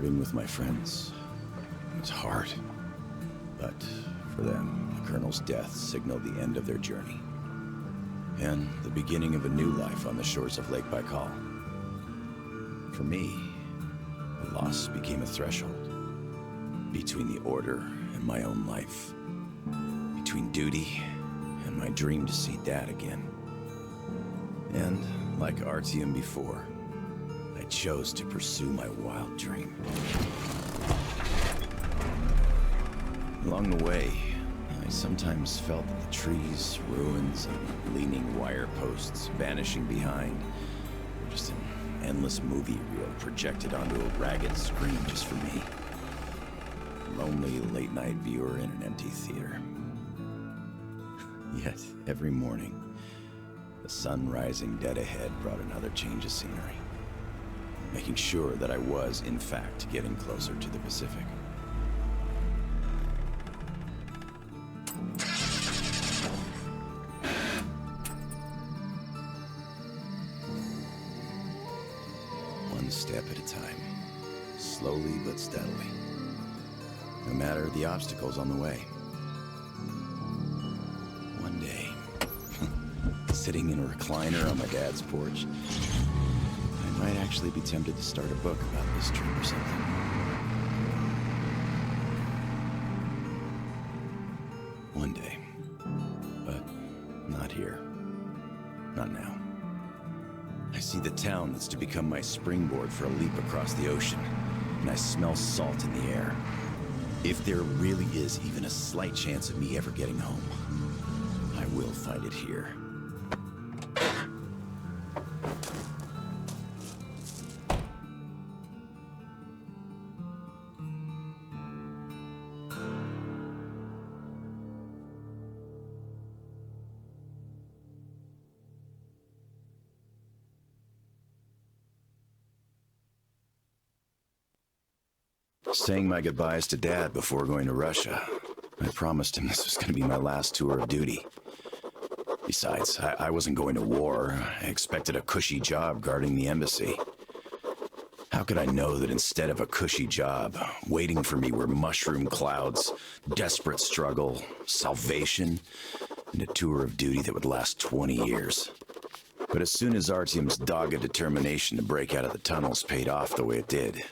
Parting with my friends was hard, but for them, the Colonel's death signaled the end of their journey, and the beginning of a new life on the shores of Lake Baikal. For me, the loss became a threshold between the Order and my own life, between duty and my dream to see Dad again. And like Artyom before, I chose to pursue my wild dream. Along the way, I sometimes felt that the trees, ruins, and leaning wire posts vanishing behind were just an endless movie reel projected onto a ragged screen just for me. A lonely late-night viewer in an empty theater. Yet, every morning, the sun rising dead ahead brought another change of scenery, making sure that I was, in fact, getting closer to the Pacific. One step at a time, slowly but steadily, no matter the obstacles on the way. One day, sitting in a recliner on my dad's porch, I might actually be tempted to start a book about this trip or something. One day. But not here. Not now. I see the town that's to become my springboard for a leap across the ocean, and I smell salt in the air. If there really is even a slight chance of me ever getting home, I will find it here. Saying my goodbyes to Dad before going to Russia, I promised him this was going to be my last tour of duty. Besides, I wasn't going to war. I expected a cushy job guarding the embassy. How could I know that instead of a cushy job, waiting for me were mushroom clouds, desperate struggle, salvation, and a tour of duty that would last 20 years? But as soon as Artyom's dogged determination to break out of the tunnels paid off the way it did,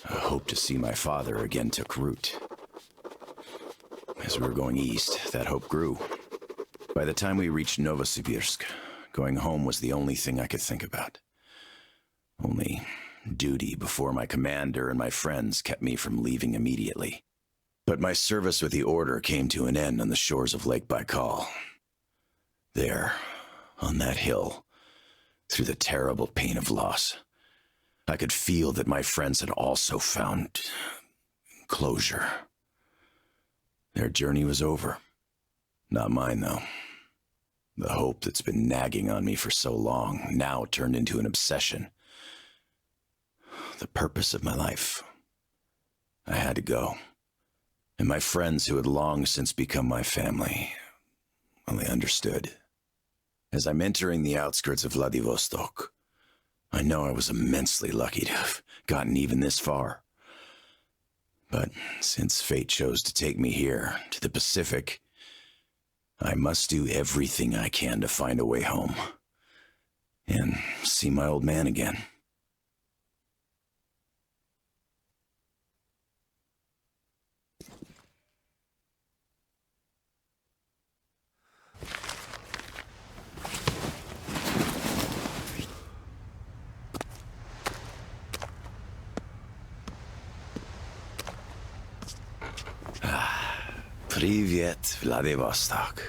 a hope to see my father again took root. As we were going east, that hope grew. By the time we reached Novosibirsk, going home was the only thing I could think about. Only duty before my commander and my friends kept me from leaving immediately. But my service with the Order came to an end on the shores of Lake Baikal. There, on that hill, through the terrible pain of loss, I could feel that my friends had also found closure. Their journey was over. Not mine, though. The hope that's been nagging on me for so long now turned into an obsession. The purpose of my life. I had to go. And my friends who had long since become my family, well, they understood. As I'm entering the outskirts of Vladivostok, I know I was immensely lucky to have gotten even this far. But since fate chose to take me here, to the Pacific, I must do everything I can to find a way home and see my old man again. Привет, Vladivostok.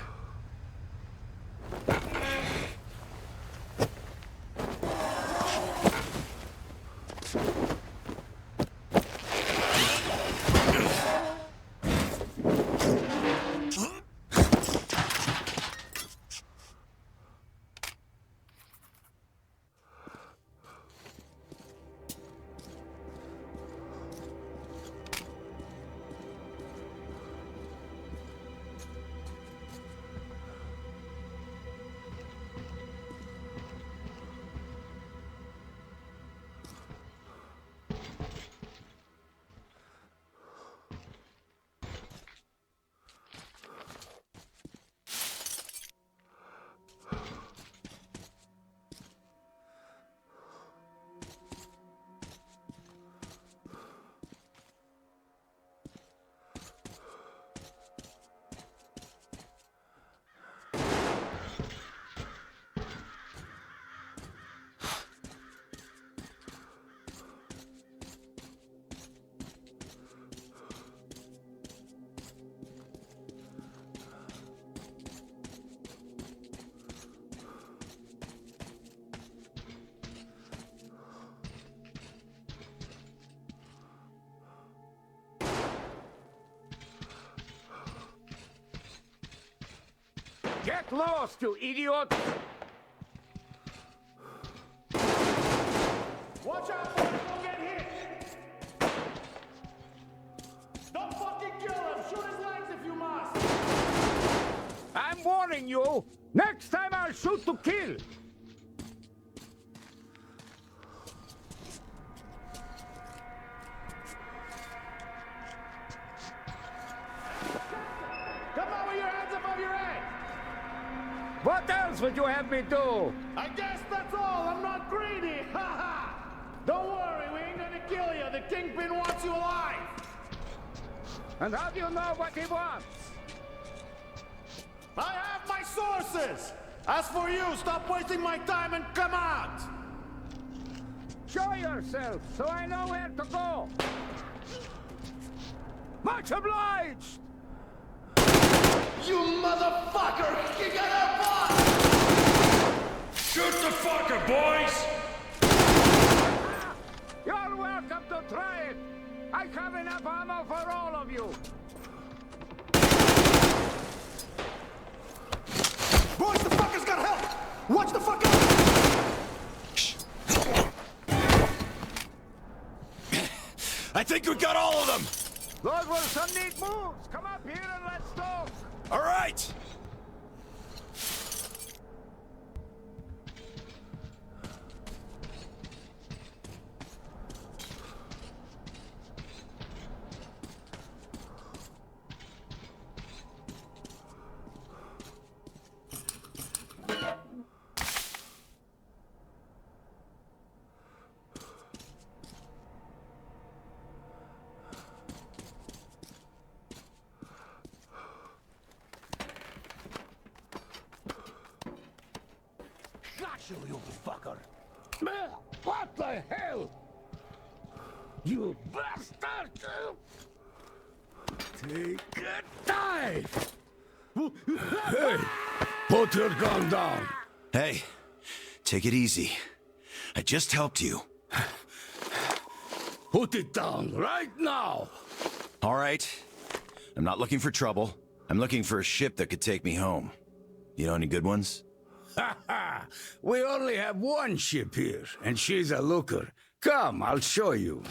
Get lost, you idiot! Watch out, boys, don't get hit! Don't fucking kill him! Shoot his legs if you must! I'm warning you! Next time I'll shoot to kill! Come on with your hands above your head! What else would you have me do? I guess that's all! I'm not greedy! Ha ha! Don't worry, we ain't gonna kill you! The Kingpin wants you alive! And how do you know what he wants? I have my sources! As for you, stop wasting my time and come out! Show yourself, so I know where to go! Much obliged! You motherfucker! You got our boss! Shoot the fucker, boys! You're welcome to try it! I have enough ammo for all of you! Boys, the fucker's got help! Watch the fuck out! I think we got all of them! Those were some neat moves! Come up here and let's talk! All right! Got you, you fucker! What the hell? You bastard! Take a dive! Hey! Put your gun down! Hey, take it easy. I just helped you. Put it down right now! All right. I'm not looking for trouble. I'm looking for a ship that could take me home. You know any good ones? Ha ha! We only have one ship here, and she's a looker. Come, I'll show you.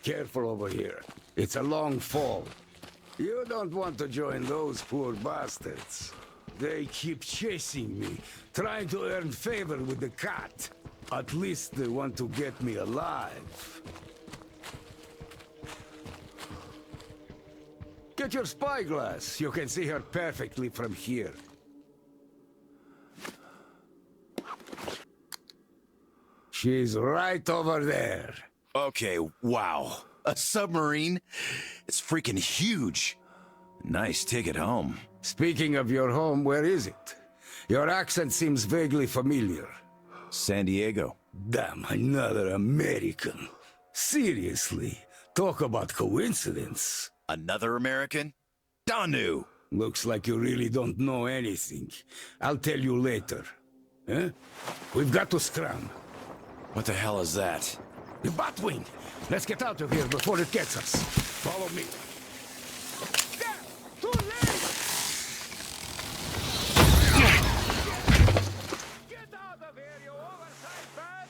Careful over here. It's a long fall. You don't want to join those poor bastards. They keep chasing me, trying to earn favor with the cat. At least they want to get me alive. Get your spyglass. You can see her perfectly from here. She's right over there. Okay, wow. A submarine? It's freaking huge. Nice ticket home. Speaking of your home, where is it? Your accent seems vaguely familiar. San Diego. Damn, another American. Seriously, talk about coincidence. Another American? Danu! Looks like you really don't know anything. I'll tell you later. Huh? We've got to scram. What the hell is that? The Batwing! Let's get out of here before it gets us. Follow me. Too late! Get out of here, you oversized bad!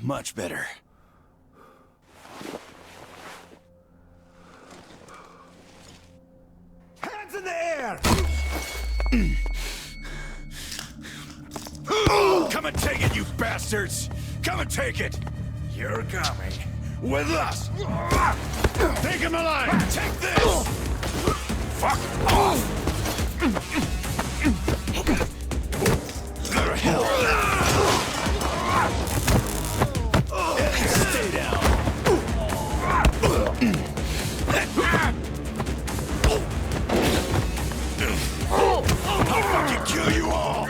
much better. Hands in the air! Come and take it, you bastards! Come and take it! You're coming. With us! Take him alive! Take this! Fuck off! The hell! Stay down! I'll fucking kill you all!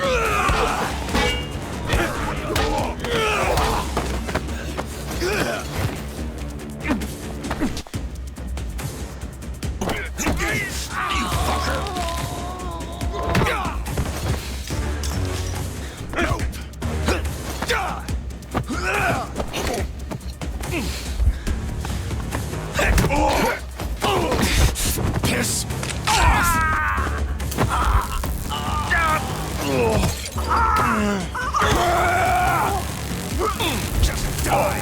Piss off! Just die!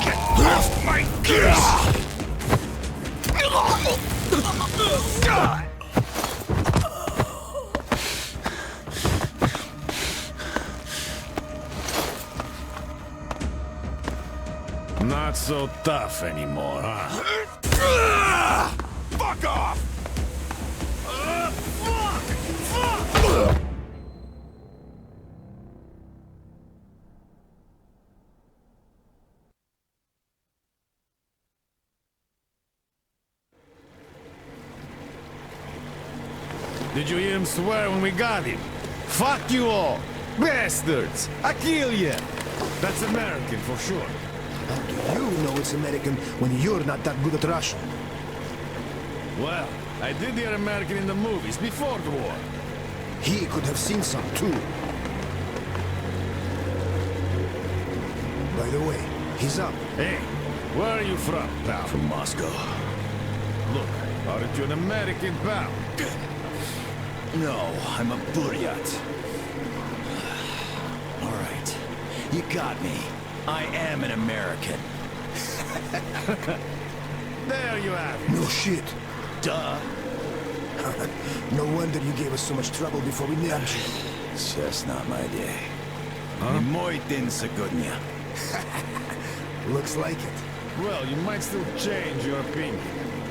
Get off my gear! Not so tough anymore, huh? Fuck off! Fuck! Did you hear him swear when we got him? Fuck you all! Bastards! I kill you! That's American for sure. How do you know it's American when you're not that good at Russian? Well, I did hear American in the movies before the war. He could have seen some too. By the way, he's up. Hey, where are you from, pal? From Moscow. Look, aren't you an American, pal? No, I'm a Buryat. All right, you got me. I am an American. There you have it. No shit. Duh. No wonder you gave us so much trouble before we nabbed you. It's just not my day. Huh? Мой день сегодня. Looks like it. Well, you might still change your opinion.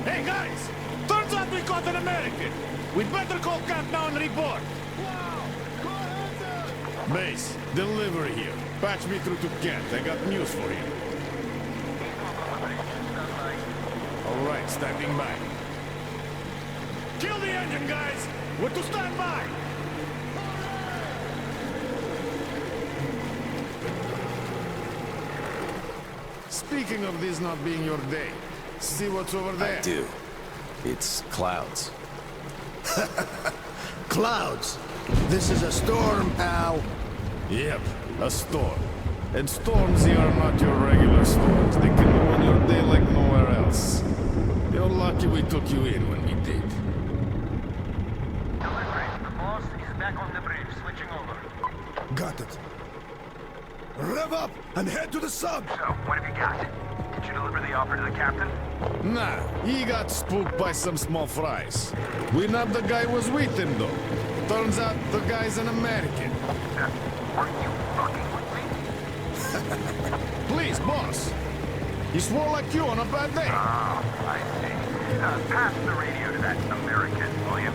Hey, guys! Turns out we caught an American! We'd better call camp now and report. Base, delivery here. Patch me through to Kent. I got news for you. All right, standing by. Kill the engine, guys! We're to stand by! Speaking of this not being your day, see what's over there? I do. It's clouds. Clouds! This is a storm, pal. Yep, a storm. And storms here are not your regular storms. They can ruin your day like nowhere else. You're lucky we took you in when we did. Delivery. The boss is back on the bridge, switching over. Got it. Rev up and head to the sub! So, what have you got? Did you deliver the offer to the captain? Nah, he got spooked by some small fries. We nabbed the guy who was with him, though. Turns out the guy's an American. Were you fucking with me? Please, boss. He swore like you on a bad day. Oh, I see. Pass the radio to that American, will you?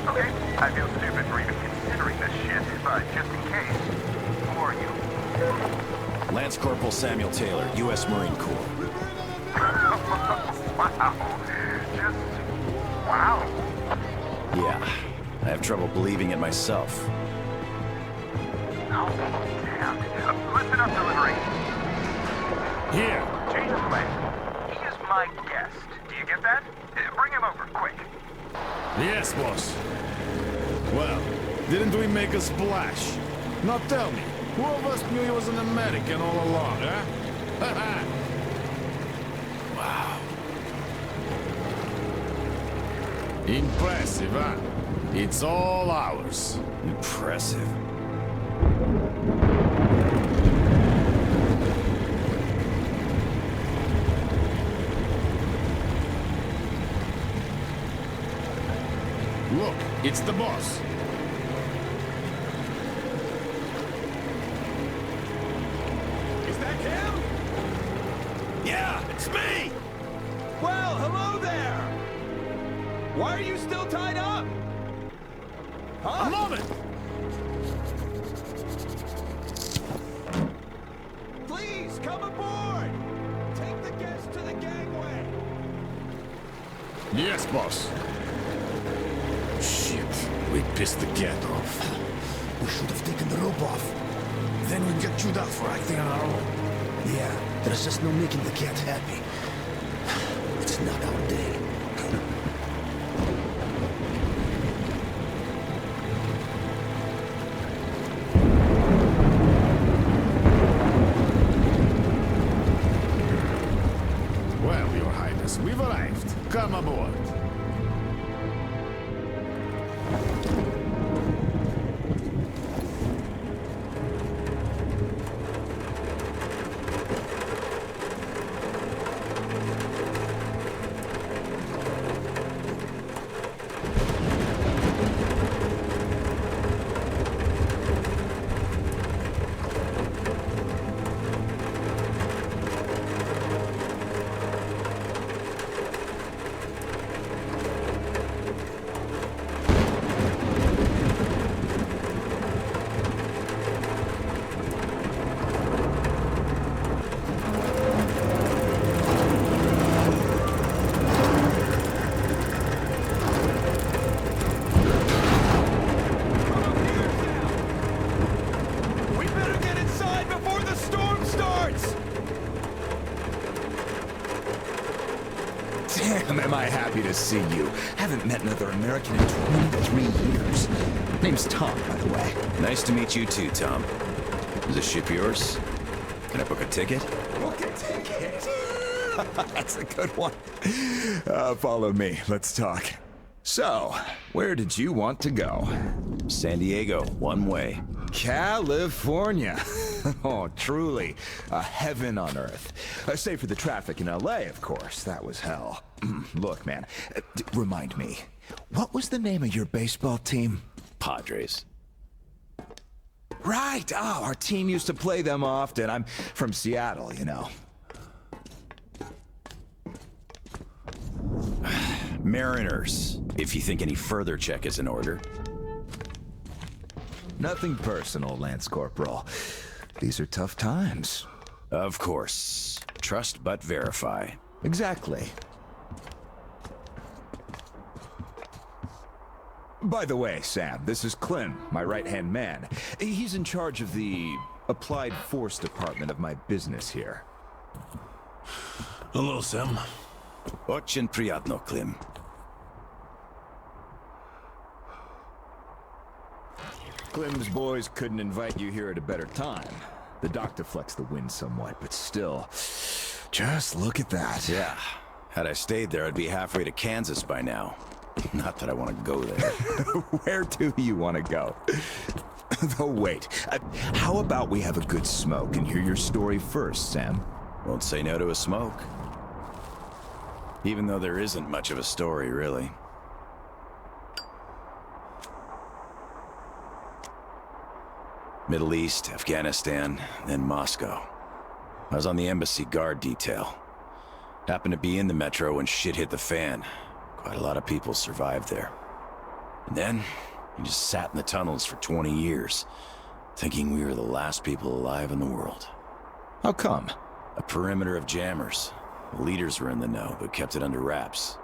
Okay, I feel stupid for even considering this shit, but just in case, who are you? Lance Corporal Samuel Taylor, U.S. Marine Corps. Wow. Just... wow. Yeah, I have trouble believing it myself. Oh, damn. Listen up, delivery. Here. Change of plan. He is my guest. Do you get that? Bring him over, quick. Yes, boss. Well, didn't we make a splash? Now tell me, who of us knew he was an American all along, huh? Wow. Impressive, huh? It's all ours. Impressive. Look, it's the boss. Is that him? Yeah, it's me! Well, hello there! Why are you still tied up? Huh? A moment! Please, come aboard! Take the guests to the gangway! Yes, boss. Shit, we pissed the cat off. We should have taken the rope off. Then we'd get chewed out for acting on our own. Yeah, there's just no making the cat happy. It's not our day. Well, Your Highness, we've arrived. Come aboard. We better get inside before the storm starts! Damn, am I happy to see you. Haven't met another American in 23 years. Name's Tom, by the way. Nice to meet you too, Tom. Is this ship yours? Can I book a ticket? Book a ticket. That's a good one. Follow me. Let's talk. So, where did you want to go? San Diego, one way. California. Oh, truly. A heaven on earth. Save for the traffic in LA, of course. That was hell. Look, man, remind me. What was the name of your baseball team? Padres. Right. Oh, our team used to play them often. I'm from Seattle, you know. Mariners, if you think any further check is in order. Nothing personal, Lance Corporal. These are tough times. Of course. Trust but verify. Exactly. By the way, Sam, this is Clem, my right-hand man. He's in charge of the Applied Force department of my business here. Hello, Sam. Очень приятно, Klim. Clem's boys couldn't invite you here at a better time. The doctor flexed the wind somewhat, but still, just look at that. Yeah. Had I stayed there, I'd be halfway to Kansas by now. Not that I want to go there. Where do you want to go? Though wait, how about we have a good smoke and hear your story first, Sam? Won't say no to a smoke. Even though there isn't much of a story, really. Middle East, Afghanistan, then Moscow. I was on the embassy guard detail. Happened to be in the metro when shit hit the fan. Quite a lot of people survived there. And then, we just sat in the tunnels for 20 years, thinking we were the last people alive in the world. How come? A perimeter of jammers. The leaders were in the know, but kept it under wraps.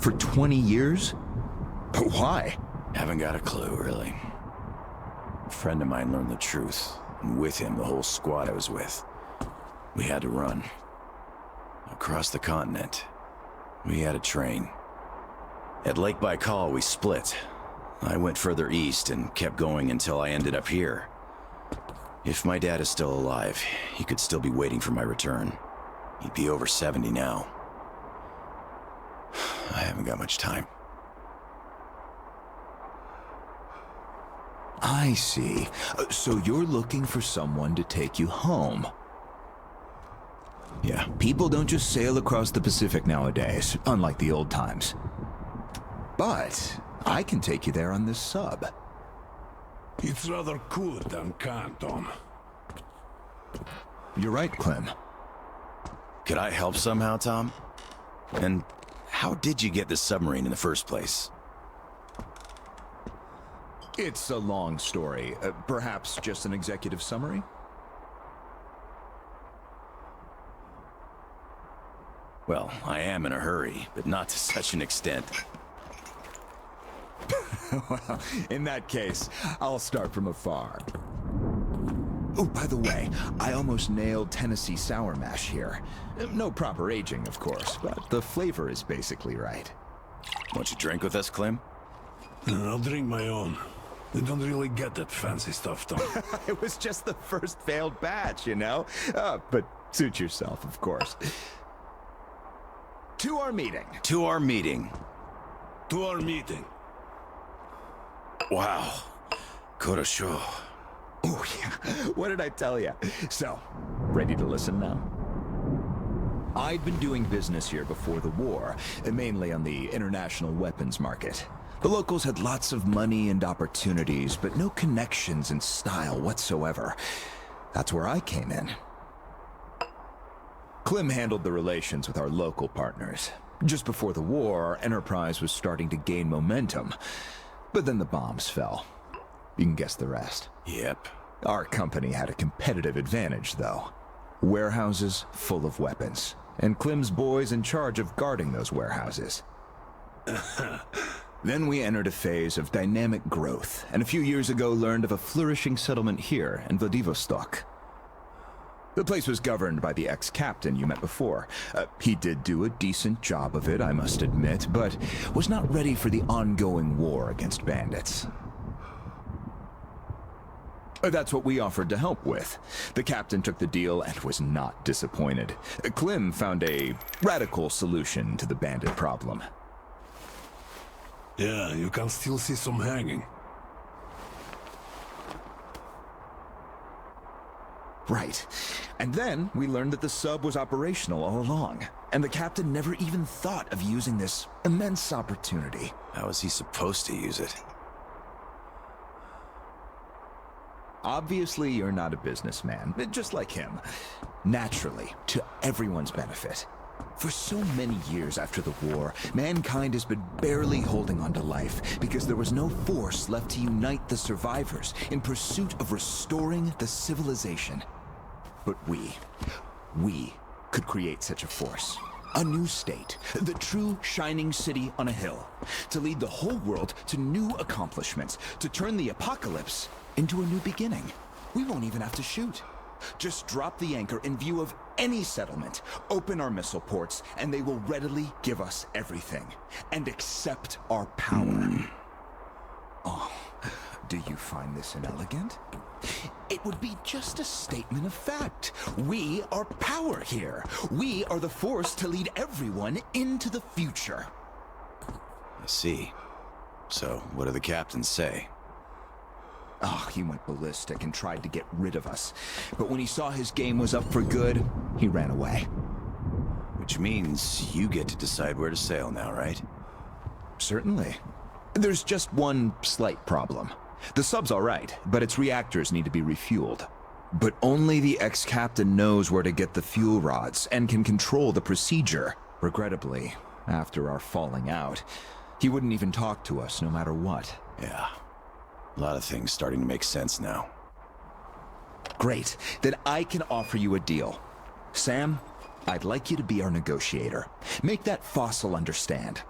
For 20 years? But why? Haven't got a clue, really. A friend of mine learned the truth, and with him, the whole squad I was with. We had to run. Across the continent. We had a train. At Lake Baikal, we split. I went further east and kept going until I ended up here. If my dad is still alive, he could still be waiting for my return. He'd be over 70 now. I haven't got much time. I see. So you're looking for someone to take you home. Yeah. People don't just sail across the Pacific nowadays, unlike the old times. But I can take you there on this sub. It's rather cool than Canton. You're right, Clem. Could I help somehow, Tom? And how did you get the submarine in the first place? It's a long story. Perhaps just an executive summary? Well, I am in a hurry, but not to such an extent. Well, in that case, I'll start from afar. Oh, by the way, I almost nailed Tennessee sour mash here. No proper aging, of course, but the flavor is basically right. Won't you drink with us, Clem? I'll drink my own. They don't really get that fancy stuff, Tom. It was just the first failed batch, you know? But suit yourself, of course. To our meeting. To our meeting. To our meeting. Wow. Korosho. Oh, yeah. What did I tell you? So, ready to listen now? I'd been doing business here before the war, mainly on the international weapons market. The locals had lots of money and opportunities, but no connections and style whatsoever. That's where I came in. Clem handled the relations with our local partners. Just before the war, our enterprise was starting to gain momentum. But then the bombs fell. You can guess the rest. Yep. Our company had a competitive advantage, though. Warehouses full of weapons, and Clem's boys in charge of guarding those warehouses. Then we entered a phase of dynamic growth, and a few years ago learned of a flourishing settlement here in Vladivostok. The place was governed by the ex-captain you met before. He did do a decent job of it, I must admit, but was not ready for the ongoing war against bandits. That's what we offered to help with. The captain took the deal and was not disappointed. Clem found a radical solution to the bandit problem. Yeah, you can still see some hanging. Right. And then we learned that the sub was operational all along, and the captain never even thought of using this immense opportunity. How is he supposed to use it? Obviously, you're not a businessman, just like him. Naturally, to everyone's benefit. For so many years after the war, mankind has been barely holding on to life because there was no force left to unite the survivors in pursuit of restoring the civilization. But we could create such a force. A new state, the true shining city on a hill, to lead the whole world to new accomplishments, to turn the apocalypse into a new beginning. We won't even have to shoot. Just drop the anchor in view of any settlement, open our missile ports, and they will readily give us everything, and accept our power. Oh, do you find this inelegant? It would be just a statement of fact. We are power here. We are the force to lead everyone into the future. I see. So, what do the captains say? Oh, he went ballistic and tried to get rid of us. But when he saw his game was up for good, he ran away. Which means you get to decide where to sail now, right? Certainly. There's just one slight problem. The sub's all right, but its reactors need to be refueled. But only the ex-captain knows where to get the fuel rods and can control the procedure. Regrettably, after our falling out, he wouldn't even talk to us no matter what. Yeah. A lot of things starting to make sense now. Great. Then I can offer you a deal. Sam, I'd like you to be our negotiator. Make that fossil understand.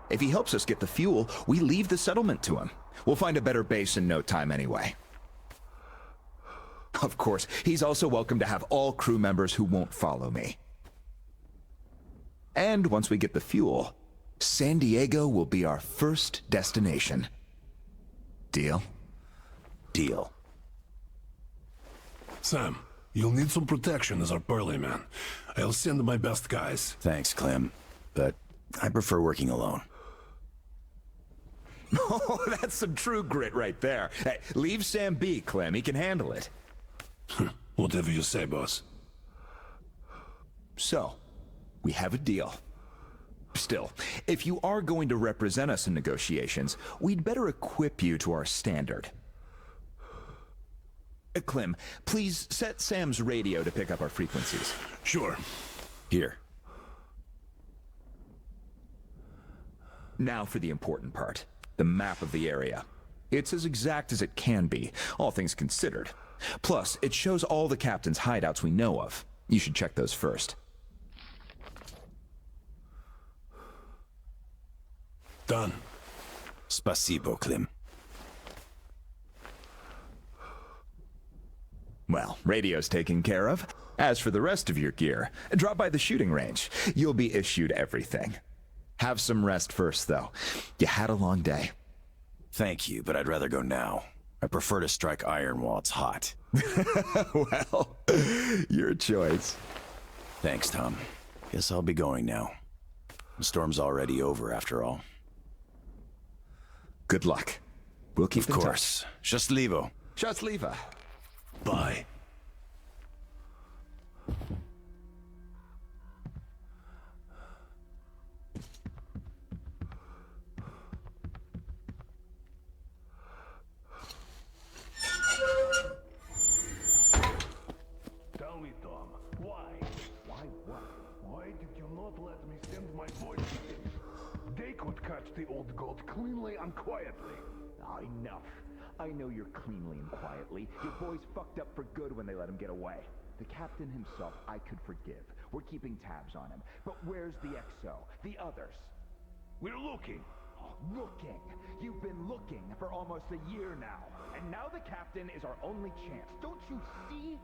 If he helps us get the fuel, we leave the settlement to him. We'll find a better base in no time anyway. Of course, he's also welcome to have all crew members who won't follow me. And once we get the fuel, San Diego will be our first destination. Deal? Deal. Sam, you'll need some protection as our burly man. I'll send my best guys. Thanks, Clem. But I prefer working alone. Oh, that's some true grit right there. Hey, leave Sam be, Clem. He can handle it. Whatever you say, boss. So, we have a deal. Still, if you are going to represent us in negotiations, we'd better equip you to our standard. Clem, please set Sam's radio to pick up our frequencies. Sure. Here. Now for the important part. The map of the area. It's as exact as it can be, all things considered. Plus, it shows all the captain's hideouts we know of. You should check those first. Done. Spasibo, Clem. Well, radio's taken care of. As for the rest of your gear, drop by the shooting range. You'll be issued everything. Have some rest first, though. You had a long day. Thank you, but I'd rather go now. I prefer to strike iron while it's hot. Well, your choice. Thanks, Tom. Guess I'll be going now. The storm's already over, after all. Good luck. We'll keep in touch. Of course. Счастливо. Счастливо. Bye. Tell me, Tom, why? Why what? Why did you not let me send my boys to this? They could catch the old goat cleanly and quietly. Enough. I know you're cleanly and quietly. Your boys fucked up for good when they let him get away. The captain himself I could forgive. We're keeping tabs on him. But where's the XO? The others? We're looking. Looking. You've been looking for almost a year now. And now the captain is our only chance. Don't you see?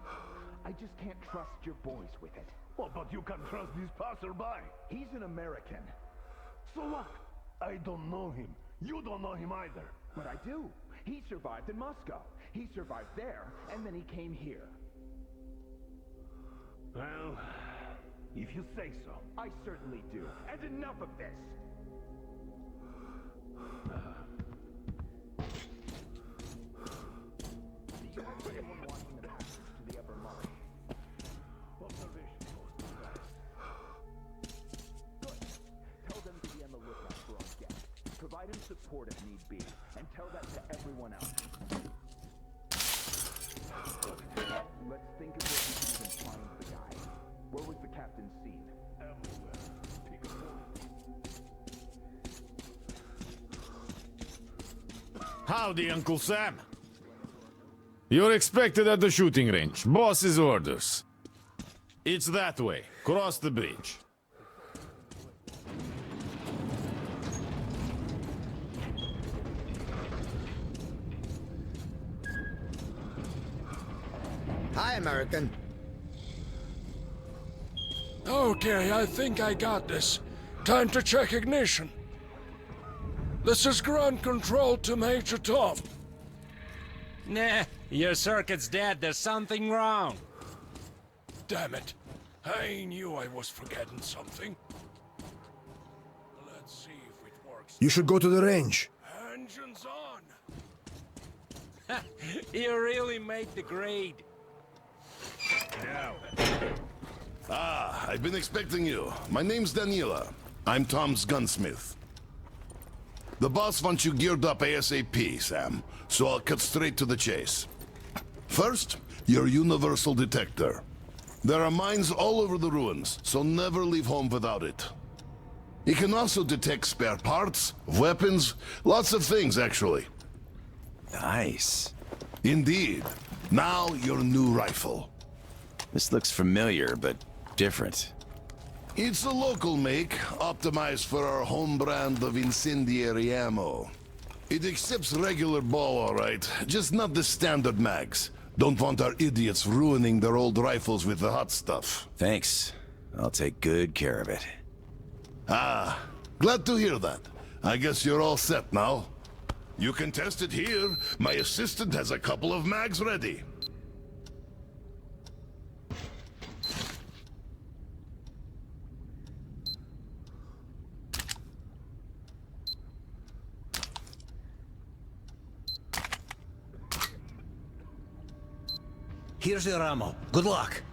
I just can't trust your boys with it. Oh, but you can trust this passerby. He's an American. So what? I don't know him. You don't know him either. But I do. He survived in Moscow. He survived there, and then he came here. Well, if you say so. I certainly do. And enough of this! Do you have anyone watching the passage to the upper mark? Observation post. Good. Tell them to be on the lookout for our guest. Provide him support if need be, and tell that to everyone else. Let's think of what we can even find the guy. Where was the captain seen? Everywhere. Pick a point. Howdy, Uncle Sam. You're expected at the shooting range. Boss's orders. It's that way. Cross the bridge. Hi, American. Okay, I think I got this. Time to check ignition. This is ground control to Major Tom. Nah, your circuit's dead. There's something wrong. Damn it. I knew I was forgetting something. Let's see if it works. You should go to the range. Engines on. You really made the grade. I've been expecting you. My name's Daniela. I'm Tom's gunsmith. The boss wants you geared up ASAP, Sam, so I'll cut straight to the chase. First, your universal detector. There are mines all over the ruins, so never leave home without it. It can also detect spare parts, weapons, lots of things, actually. Nice. Indeed. Now, your new rifle. This looks familiar, but different. It's a local make, optimized for our home brand of incendiary ammo. It accepts regular ball, all right, just not the standard mags. Don't want our idiots ruining their old rifles with the hot stuff. Thanks. I'll take good care of it. Ah, glad to hear that. I guess you're all set now. You can test it here. My assistant has a couple of mags ready. Here's your ammo. Good luck.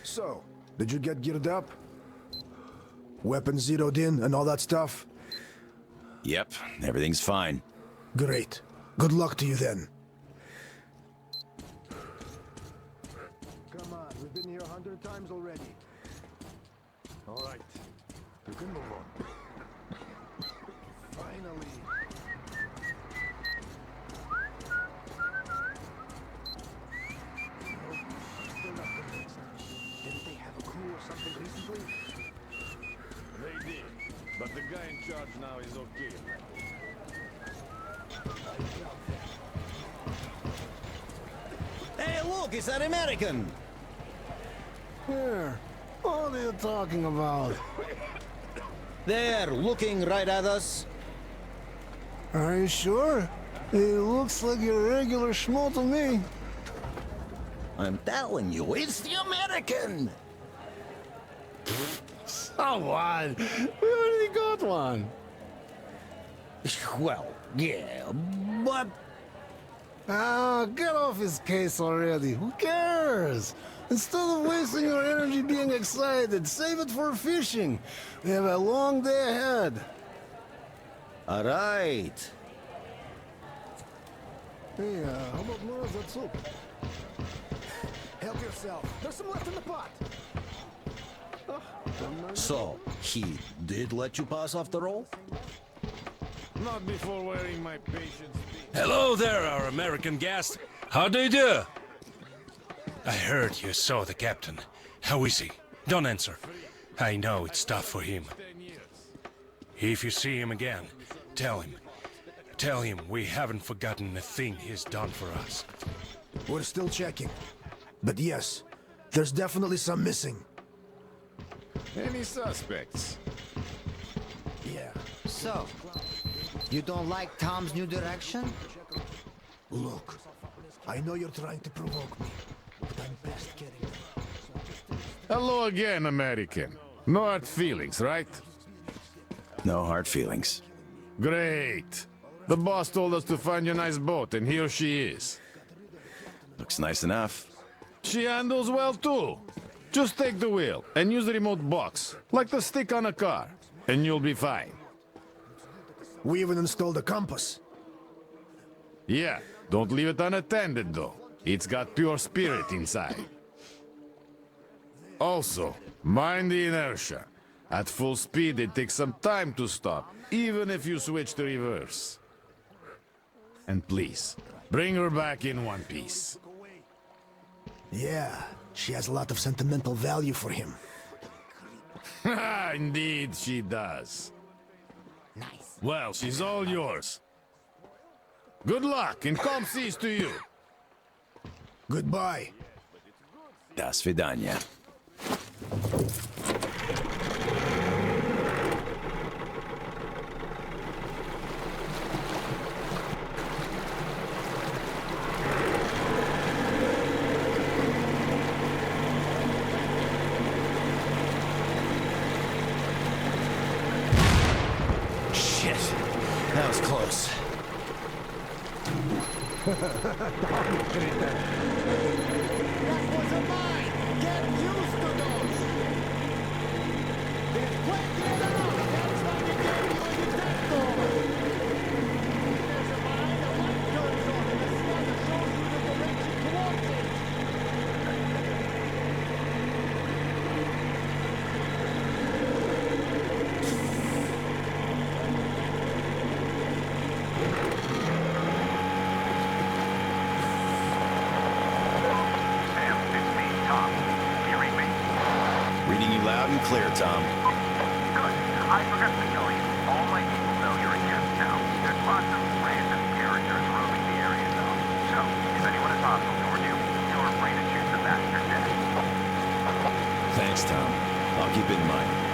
So, did you get geared up? Weapons zeroed in and all that stuff? Yep, everything's fine. Great. Good luck to you then. Come on, we've been here 100 times already. All right, you can move on. Finally. Something recently? They did, but the guy in charge now is okay. Hey, look, it's an American! Where? What are you talking about? There, looking right at us. Are you sure? He looks like a regular schmo to me. I'm telling you, it's the American! So what? We already got one. Well, yeah, but... Ah, get off his case already. Who cares? Instead of wasting your energy being excited, save it for fishing. We have a long day ahead. All right. Hey, how about more of that soup? Help yourself. There's some left in the pot. So, he did let you pass after all? Not before wearing my patience. Hello there, our American guest. How do you do? I heard you saw the captain. How is he? Don't answer. I know it's tough for him. If you see him again, tell him. Tell him we haven't forgotten a thing he's done for us. We're still checking. But yes, there's definitely some missing. Any suspects? Yeah. So, you don't like Tom's new direction? Look, I know you're trying to provoke me, but I'm past kidding. Hello again, American. No hard feelings, right? No hard feelings. Great. The boss told us to find you a nice boat, and here she is. Looks nice enough. She handles well, too. Just take the wheel and use the remote box, like the stick on a car, and you'll be fine. We even installed a compass. Yeah, don't leave it unattended, though. It's got pure spirit inside. Also, mind the inertia. At full speed, it takes some time to stop, even if you switch to reverse. And please, bring her back in one piece. Yeah, she has a lot of sentimental value for him. Indeed, she does. Nice. Well, she's all yours. Good luck and calm seas to you. Goodbye. До свидания. Shit, that was close. That wasn't mine! Get used to those! It's plenty enough! That's why you gave me the detector! There's a mine, the light turns on, and the Reading you loud and clear, Tom. Good. I forgot to tell you, all my people know you're a guest now. There's lots of random characters roaming the area, though. So, if anyone is hostile toward you, you're free to shoot them back your dead. Thanks, Tom. I'll keep it in mind.